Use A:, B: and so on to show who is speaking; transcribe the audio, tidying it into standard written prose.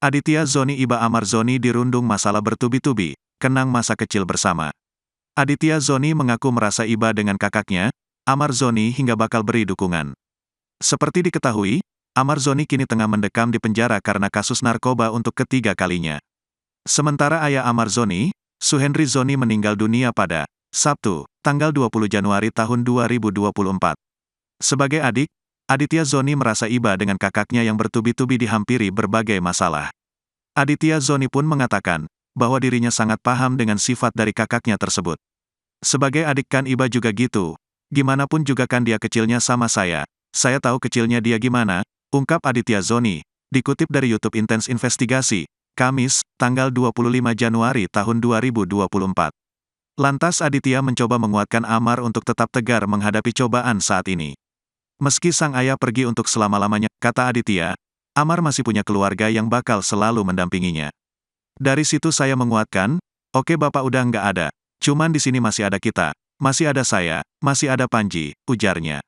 A: Aditya Zoni Iba Amar Zoni dirundung masalah bertubi-tubi, kenang masa kecil bersama. Aditya Zoni mengaku merasa iba dengan kakaknya, Amar Zoni hingga bakal beri dukungan. Seperti diketahui, Amar Zoni kini tengah mendekam di penjara karena kasus narkoba untuk ketiga kalinya. Sementara ayah Amar Zoni, Suhendri Zoni meninggal dunia pada Sabtu, tanggal 20 Januari tahun 2024. Sebagai adik, Aditya Zoni merasa iba dengan kakaknya yang bertubi-tubi dihampiri berbagai masalah. Aditya Zoni pun mengatakan bahwa dirinya sangat paham dengan sifat dari kakaknya tersebut. Sebagai adik kan iba juga gitu. Gimana pun juga kan dia kecilnya sama saya tahu kecilnya dia gimana, ungkap Aditya Zoni, dikutip dari YouTube Intens Investigasi, Kamis, tanggal 25 Januari tahun 2024. Lantas Aditya mencoba menguatkan Amar untuk tetap tegar menghadapi cobaan saat ini. Meski sang ayah pergi untuk selama-lamanya, kata Aditya, Amar masih punya keluarga yang bakal selalu mendampinginya. Dari situ saya menguatkan, oke bapak udah nggak ada, cuman di sini masih ada kita, masih ada saya, masih ada Panji, ujarnya.